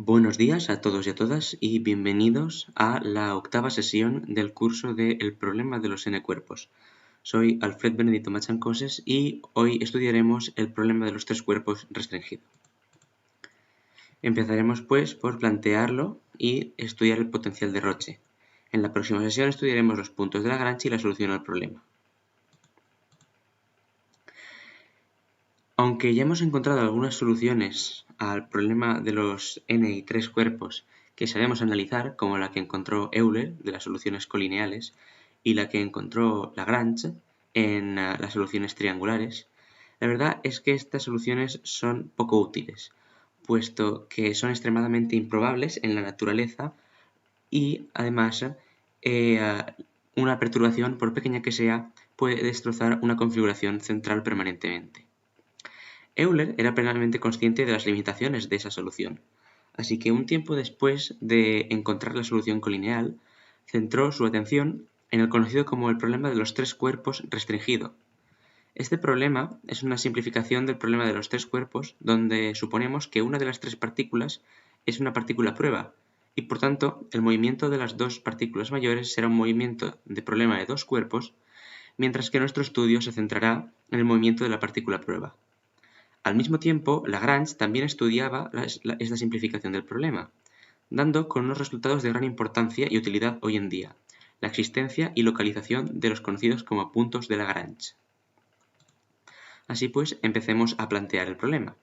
Buenos días a todos y a todas y bienvenidos a la octava sesión del curso de El problema de los n-cuerpos. Soy Alfred Benedito Machancoses y hoy estudiaremos el problema de los tres cuerpos restringido. Empezaremos pues por plantearlo y estudiar el potencial de Roche. En la próxima sesión estudiaremos los puntos de Lagrange y la solución al problema. Aunque ya hemos encontrado algunas soluciones al problema de los n y tres cuerpos que sabemos analizar, como la que encontró Euler de las soluciones colineales y la que encontró Lagrange en las soluciones triangulares, la verdad es que estas soluciones son poco útiles, puesto que son extremadamente improbables en la naturaleza y además una perturbación, por pequeña que sea, puede destrozar una configuración central permanentemente. Euler era plenamente consciente de las limitaciones de esa solución, así que un tiempo después de encontrar la solución colineal, centró su atención en el conocido como el problema de los tres cuerpos restringido. Este problema es una simplificación del problema de los tres cuerpos, donde suponemos que una de las tres partículas es una partícula prueba, y por tanto el movimiento de las dos partículas mayores será un movimiento de problema de dos cuerpos, mientras que nuestro estudio se centrará en el movimiento de la partícula prueba. Al mismo tiempo, Lagrange también estudiaba esta simplificación del problema, dando con unos resultados de gran importancia y utilidad hoy en día, la existencia y localización de los conocidos como puntos de Lagrange. Así pues, empecemos a plantear el problema.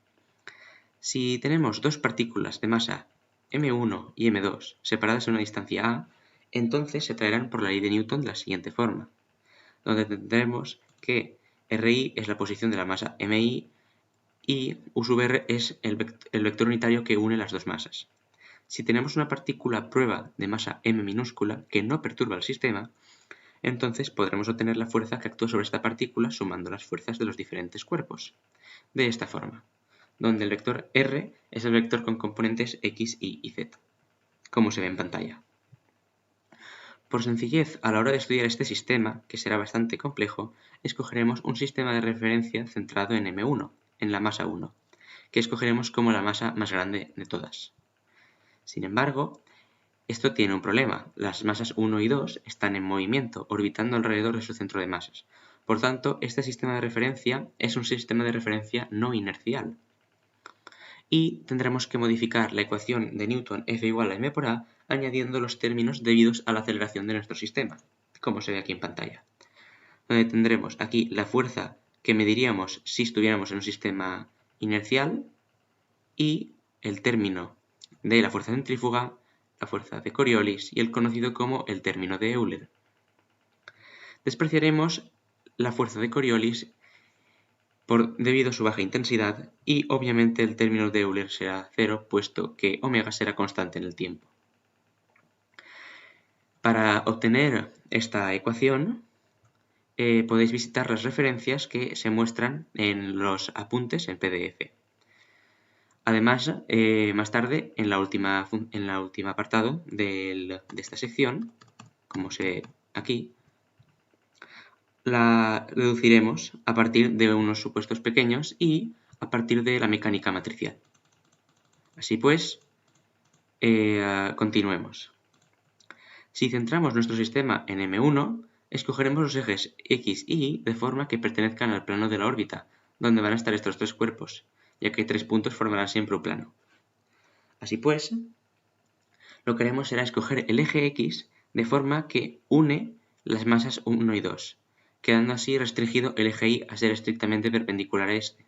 Si tenemos dos partículas de masa m1 y m2 separadas en una distancia a, entonces se traerán por la ley de Newton de la siguiente forma, donde tendremos que Ri es la posición de la masa mi y U sub r es el vector unitario que une las dos masas. Si tenemos una partícula prueba de masa m minúscula que no perturba el sistema, entonces podremos obtener la fuerza que actúa sobre esta partícula sumando las fuerzas de los diferentes cuerpos. De esta forma, donde el vector r es el vector con componentes x, y z, como se ve en pantalla. Por sencillez, a la hora de estudiar este sistema, que será bastante complejo, escogeremos un sistema de referencia centrado en m1, en la masa 1, que escogeremos como la masa más grande de todas. Sin embargo, esto tiene un problema. Las masas 1 y 2 están en movimiento, orbitando alrededor de su centro de masas. Por tanto, este sistema de referencia es un sistema de referencia no inercial. Y tendremos que modificar la ecuación de Newton F igual a m por a, añadiendo los términos debidos a la aceleración de nuestro sistema, como se ve aquí en pantalla. Donde tendremos aquí la fuerza que mediríamos si estuviéramos en un sistema inercial y el término de la fuerza centrífuga, la fuerza de Coriolis y el conocido como el término de Euler. Despreciaremos la fuerza de Coriolis debido a su baja intensidad y obviamente el término de Euler será 0 puesto que omega será constante en el tiempo. Para obtener esta ecuación podéis visitar las referencias que se muestran en los apuntes en PDF. Además, más tarde, en la última apartado de esta sección, como se ve aquí, la deduciremos a partir de unos supuestos pequeños y a partir de la mecánica matricial. Así pues, continuemos. Si centramos nuestro sistema en M1, escogeremos los ejes X y Y de forma que pertenezcan al plano de la órbita, donde van a estar estos tres cuerpos, ya que tres puntos formarán siempre un plano. Así pues, lo que haremos será escoger el eje X de forma que une las masas 1 y 2, quedando así restringido el eje Y a ser estrictamente perpendicular a este.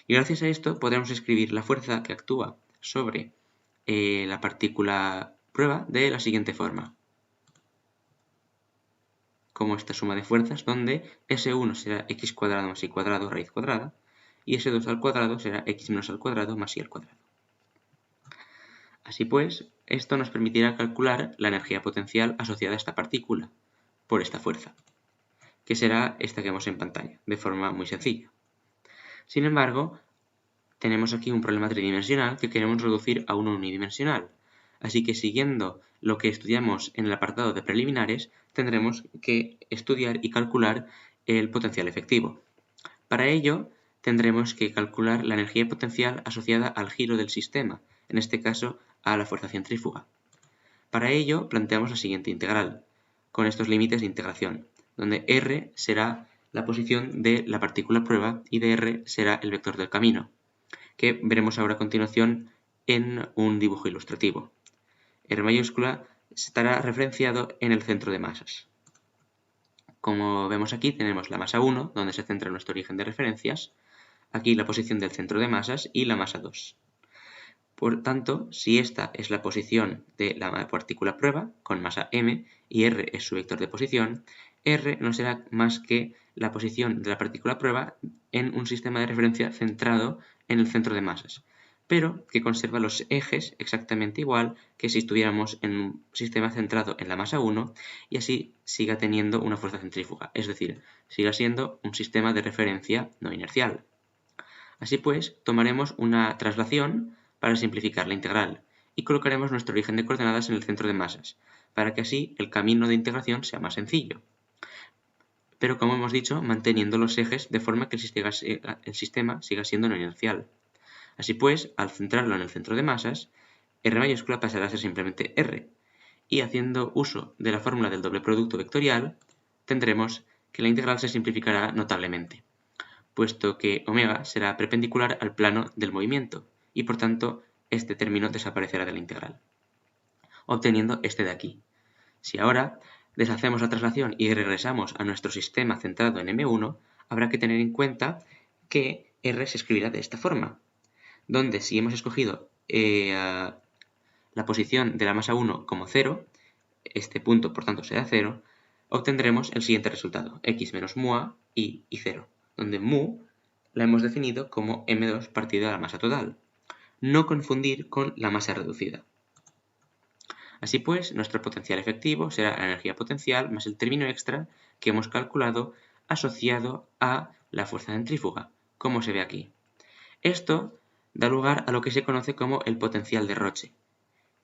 Y gracias a esto podremos escribir la fuerza que actúa sobre la partícula prueba de la siguiente forma. Como esta suma de fuerzas, donde S1 será x cuadrado más y cuadrado raíz cuadrada, y S2 al cuadrado será x menos al cuadrado más y al cuadrado. Así pues, esto nos permitirá calcular la energía potencial asociada a esta partícula, por esta fuerza, que será esta que vemos en pantalla, de forma muy sencilla. Sin embargo, tenemos aquí un problema tridimensional que queremos reducir a uno unidimensional, así que siguiendo lo que estudiamos en el apartado de preliminares, tendremos que estudiar y calcular el potencial efectivo. Para ello, tendremos que calcular la energía potencial asociada al giro del sistema, en este caso a la fuerza centrífuga. Para ello planteamos la siguiente integral, con estos límites de integración, donde r será la posición de la partícula prueba y dr será el vector del camino, que veremos ahora a continuación en un dibujo ilustrativo. R mayúscula estará referenciado en el centro de masas. Como vemos aquí tenemos la masa 1, donde se centra nuestro origen de referencias, aquí la posición del centro de masas y la masa 2. Por tanto, si esta es la posición de la partícula prueba, con masa m, y r es su vector de posición, r no será más que la posición de la partícula prueba en un sistema de referencia centrado en el centro de masas, pero que conserva los ejes exactamente igual que si estuviéramos en un sistema centrado en la masa 1 y así siga teniendo una fuerza centrífuga, es decir, siga siendo un sistema de referencia no inercial. Así pues, tomaremos una traslación para simplificar la integral y colocaremos nuestro origen de coordenadas en el centro de masas, para que así el camino de integración sea más sencillo. Pero como hemos dicho, manteniendo los ejes de forma que el sistema siga siendo no inercial. Así pues, al centrarlo en el centro de masas, R mayúscula pasará a ser simplemente R, y haciendo uso de la fórmula del doble producto vectorial, tendremos que la integral se simplificará notablemente, puesto que omega será perpendicular al plano del movimiento, y por tanto este término desaparecerá de la integral, obteniendo este de aquí. Si ahora deshacemos la traslación y regresamos a nuestro sistema centrado en M1, habrá que tener en cuenta que R se escribirá de esta forma, donde si hemos escogido la posición de la masa 1 como 0, este punto por tanto será 0, obtendremos el siguiente resultado, x menos mua y 0, donde mu la hemos definido como m2 partido de la masa total. No confundir con la masa reducida. Así pues, nuestro potencial efectivo será la energía potencial más el término extra que hemos calculado asociado a la fuerza centrífuga, como se ve aquí. Esto da lugar a lo que se conoce como el potencial de Roche,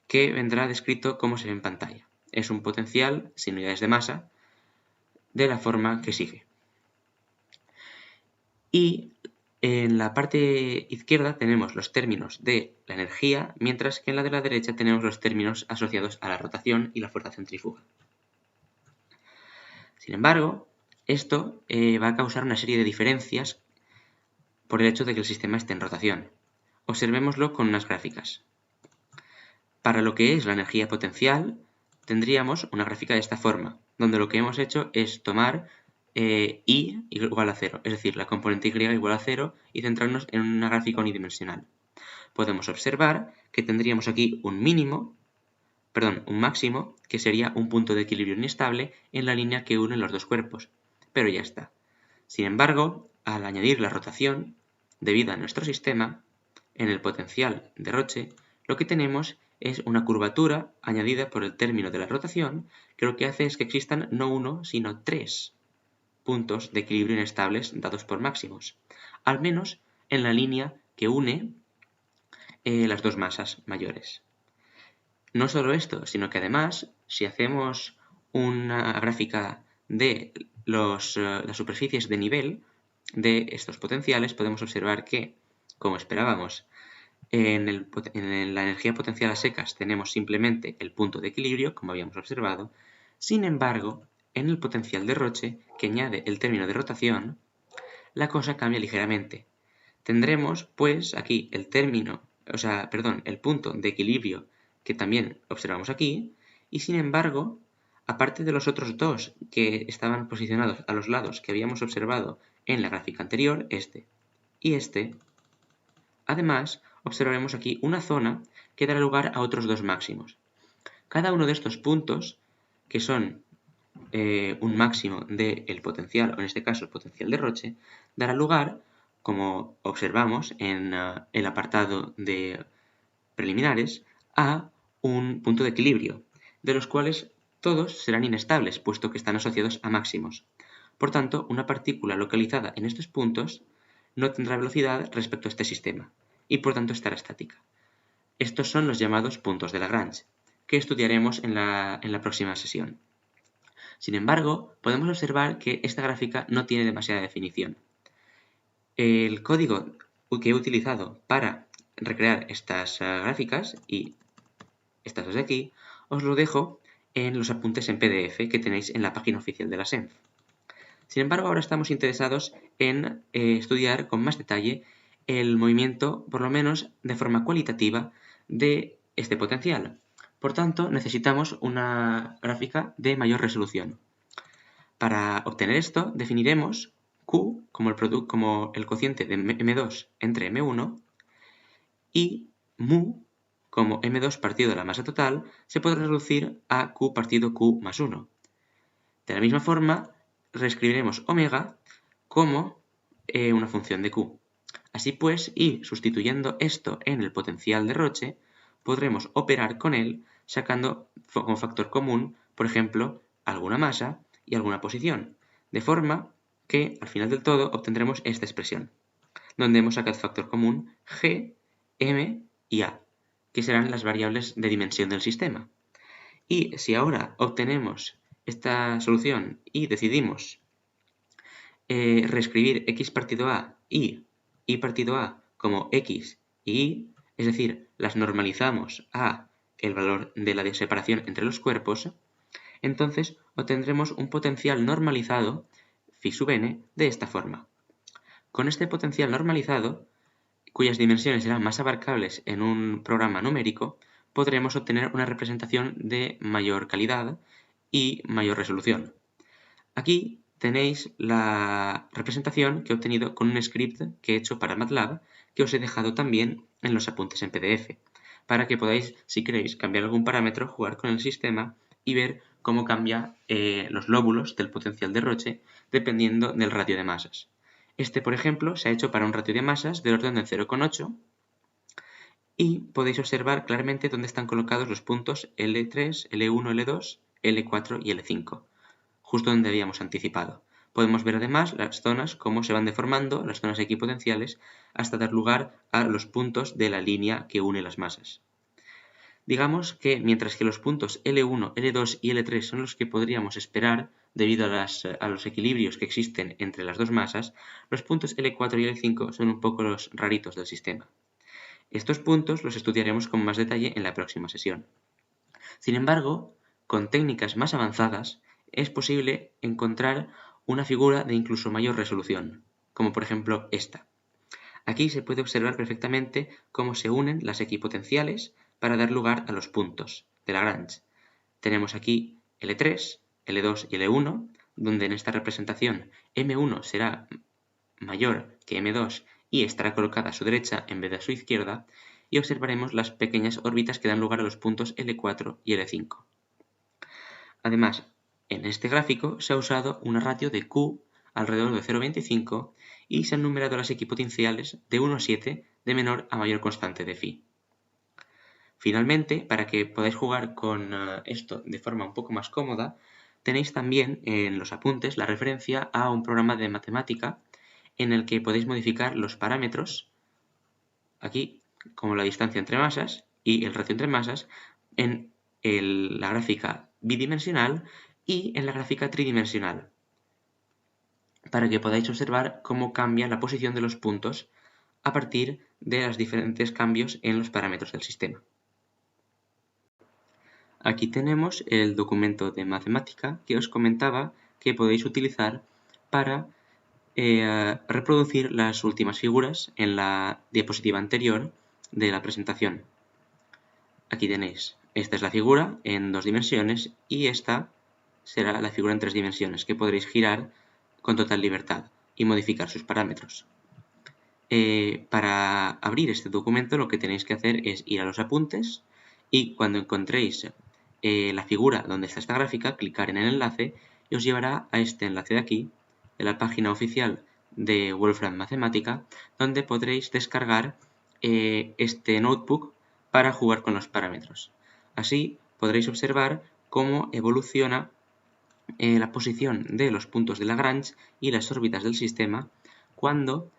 que vendrá descrito como se ve en pantalla. Es un potencial sin unidades de masa de la forma que sigue. Y en la parte izquierda tenemos los términos de la energía, mientras que en la de la derecha tenemos los términos asociados a la rotación y la fuerza centrífuga. Sin embargo, esto va a causar una serie de diferencias por el hecho de que el sistema esté en rotación. Observémoslo con unas gráficas. Para lo que es la energía potencial, tendríamos una gráfica de esta forma, donde lo que hemos hecho es tomar y igual a 0, es decir, la componente y igual a 0 y centrarnos en una gráfica unidimensional. Podemos observar que tendríamos aquí un máximo, que sería un punto de equilibrio inestable en la línea que une los dos cuerpos, pero ya está. Sin embargo, al añadir la rotación, debido a nuestro sistema, en el potencial de Roche, lo que tenemos es una curvatura añadida por el término de la rotación, que lo que hace es que existan no uno, sino 3 puntos de equilibrio inestables dados por máximos, al menos en la línea que une las dos masas mayores. No solo esto, sino que además, si hacemos una gráfica de las superficies de nivel de estos potenciales, podemos observar que, como esperábamos, en la energía potencial a secas tenemos simplemente el punto de equilibrio, como habíamos observado. Sin embargo, en el potencial de Roche, que añade el término de rotación, la cosa cambia ligeramente. Tendremos, pues, aquí el punto de equilibrio que también observamos aquí, y sin embargo, aparte de los otros dos que estaban posicionados a los lados que habíamos observado en la gráfica anterior, este y este, además observaremos aquí una zona que dará lugar a otros dos máximos. Cada uno de estos puntos, que son un máximo del potencial, o en este caso el potencial de Roche, dará lugar, como observamos en el apartado de preliminares, a un punto de equilibrio, de los cuales todos serán inestables, puesto que están asociados a máximos. Por tanto, una partícula localizada en estos puntos no tendrá velocidad respecto a este sistema, y por tanto estará estática. Estos son los llamados puntos de Lagrange, que estudiaremos en la próxima sesión. Sin embargo, podemos observar que esta gráfica no tiene demasiada definición. El código que he utilizado para recrear estas gráficas y estas de aquí, os lo dejo en los apuntes en PDF que tenéis en la página oficial de la SENF. Sin embargo, ahora estamos interesados en estudiar con más detalle el movimiento, por lo menos de forma cualitativa, de este potencial. Por tanto, necesitamos una gráfica de mayor resolución. Para obtener esto, definiremos Q como el cociente de M2 entre M1 y mu como M2 partido de la masa total se puede reducir a Q partido Q más 1. De la misma forma, reescribiremos omega como una función de Q. Así pues, y sustituyendo esto en el potencial de Roche, podremos operar con él sacando como factor común, por ejemplo, alguna masa y alguna posición, de forma que al final del todo obtendremos esta expresión, donde hemos sacado factor común G, M y A, que serán las variables de dimensión del sistema. Y si ahora obtenemos esta solución y decidimos reescribir x partido a y y partido a como x y y, es decir, las normalizamos a el valor de la separación entre los cuerpos, entonces obtendremos un potencial normalizado phi sub n de esta forma. Con este potencial normalizado, cuyas dimensiones serán más abarcables en un programa numérico, podremos obtener una representación de mayor calidad y mayor resolución. Aquí tenéis la representación que he obtenido con un script que he hecho para MATLAB, que os he dejado también en los apuntes en PDF, para que podáis, si queréis, cambiar algún parámetro, jugar con el sistema y ver cómo cambia los lóbulos del potencial de Roche dependiendo del ratio de masas. Este, por ejemplo, se ha hecho para un ratio de masas del orden de 0,8 y podéis observar claramente dónde están colocados los puntos L3, L1, L2, L4 y L5, justo donde habíamos anticipado. Podemos ver además las zonas, cómo se van deformando, las zonas equipotenciales, hasta dar lugar a los puntos de la línea que une las masas. Digamos que mientras que los puntos L1, L2 y L3 son los que podríamos esperar debido a los equilibrios que existen entre las dos masas, los puntos L4 y L5 son un poco los raritos del sistema. Estos puntos los estudiaremos con más detalle en la próxima sesión. Sin embargo, con técnicas más avanzadas, es posible encontrar una figura de incluso mayor resolución, como por ejemplo esta. Aquí se puede observar perfectamente cómo se unen las equipotenciales para dar lugar a los puntos de Lagrange. Tenemos aquí L3, L2 y L1, donde en esta representación M1 será mayor que M2 y estará colocada a su derecha en vez de a su izquierda, y observaremos las pequeñas órbitas que dan lugar a los puntos L4 y L5. Además, en este gráfico se ha usado una ratio de Q alrededor de 0,25 y se han numerado las equipotenciales de 1 a 7 de menor a mayor constante de phi. Finalmente, para que podáis jugar con esto de forma un poco más cómoda, tenéis también en los apuntes la referencia a un programa de matemática en el que podéis modificar los parámetros, aquí como la distancia entre masas y el ratio entre masas, en la gráfica bidimensional y en la gráfica tridimensional, para que podáis observar cómo cambia la posición de los puntos a partir de los diferentes cambios en los parámetros del sistema. Aquí tenemos el documento de matemática que os comentaba que podéis utilizar para reproducir las últimas figuras en la diapositiva anterior de la presentación. Aquí tenéis, esta es la figura en 2 dimensiones y esta será la figura en 3 dimensiones que podréis girar con total libertad y modificar sus parámetros. Para abrir este documento lo que tenéis que hacer es ir a los apuntes y cuando encontréis la figura donde está esta gráfica, clicar en el enlace y os llevará a este enlace de aquí, de la página oficial de Wolfram Matemática, donde podréis descargar este notebook para jugar con los parámetros. Así podréis observar cómo evoluciona la posición de los puntos de Lagrange y las órbitas del sistema cuando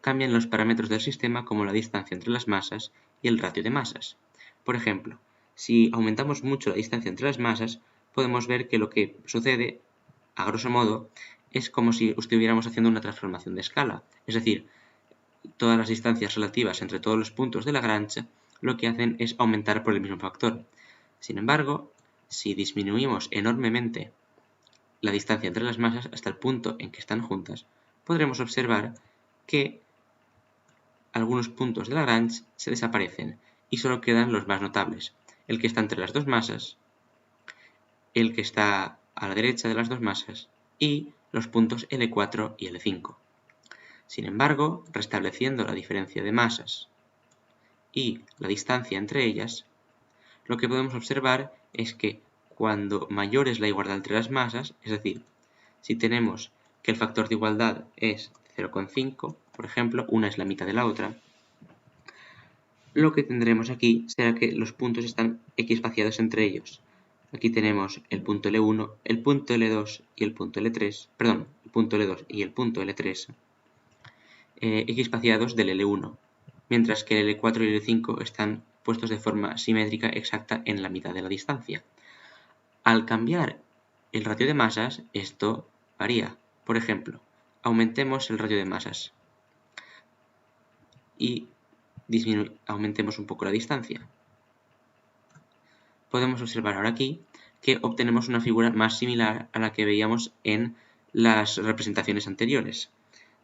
cambian los parámetros del sistema como la distancia entre las masas y el ratio de masas. Por ejemplo, si aumentamos mucho la distancia entre las masas, podemos ver que lo que sucede, a grosso modo, es como si estuviéramos haciendo una transformación de escala. Es decir, todas las distancias relativas entre todos los puntos de Lagrange lo que hacen es aumentar por el mismo factor. Sin embargo, si disminuimos enormemente la distancia entre las masas hasta el punto en que están juntas, podremos observar que algunos puntos de Lagrange se desaparecen y solo quedan los más notables, el que está entre las dos masas, el que está a la derecha de las dos masas y los puntos L4 y L5. Sin embargo, restableciendo la diferencia de masas y la distancia entre ellas, lo que podemos observar es que cuando mayor es la igualdad entre las masas, es decir, si tenemos que el factor de igualdad es 0,5, por ejemplo, una es la mitad de la otra, lo que tendremos aquí será que los puntos están equiespaciados entre ellos. Aquí tenemos el punto L1, el punto L2 y el punto L3, perdón, el punto L2 y el punto L3 equiespaciados del L1, mientras que el L4 y el L5 están puestos de forma simétrica exacta en la mitad de la distancia. Al cambiar el ratio de masas, esto varía. Por ejemplo, aumentemos el ratio de masas y aumentemos un poco la distancia. Podemos observar ahora aquí que obtenemos una figura más similar a la que veíamos en las representaciones anteriores,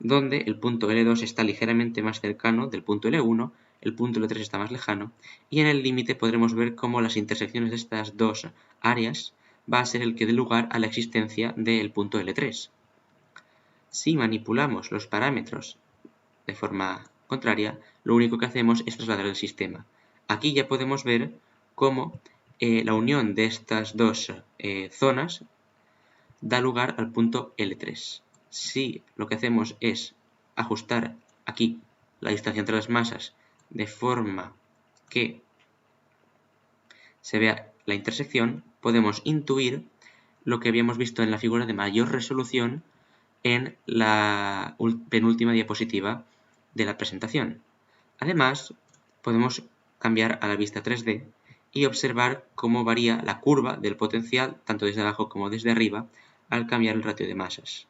donde el punto L2 está ligeramente más cercano del punto L1, el punto L3 está más lejano, y en el límite podremos ver cómo las intersecciones de estas dos áreas va a ser el que dé lugar a la existencia del punto L3. Si manipulamos los parámetros de forma contraria, lo único que hacemos es trasladar el sistema. Aquí ya podemos ver cómo la unión de estas dos zonas da lugar al punto L3. Si lo que hacemos es ajustar aquí la distancia entre las masas de forma que se vea la intersección, podemos intuir lo que habíamos visto en la figura de mayor resolución en la penúltima diapositiva de la presentación. Además, podemos cambiar a la vista 3D y observar cómo varía la curva del potencial tanto desde abajo como desde arriba al cambiar el ratio de masas.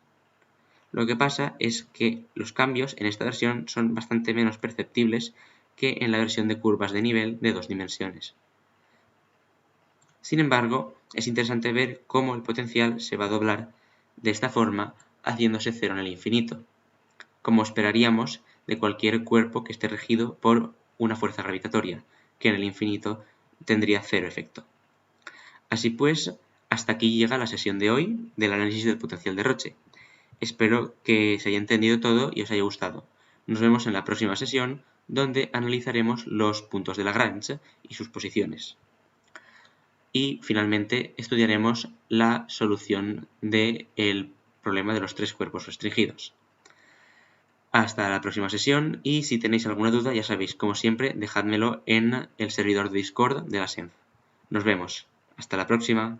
Lo que pasa es que los cambios en esta versión son bastante menos perceptibles que en la versión de curvas de nivel de 2 dimensiones. Sin embargo, es interesante ver cómo el potencial se va a doblar de esta forma haciéndose cero en el infinito, como esperaríamos de cualquier cuerpo que esté regido por una fuerza gravitatoria, que en el infinito tendría cero efecto. Así pues, hasta aquí llega la sesión de hoy del análisis del potencial de Roche. Espero que se haya entendido todo y os haya gustado. Nos vemos en la próxima sesión, donde analizaremos los puntos de Lagrange y sus posiciones. Y finalmente estudiaremos la solución del problema de los tres cuerpos restringidos. Hasta la próxima sesión y si tenéis alguna duda, ya sabéis, como siempre, dejádmelo en el servidor de Discord de la SENF. Nos vemos. Hasta la próxima.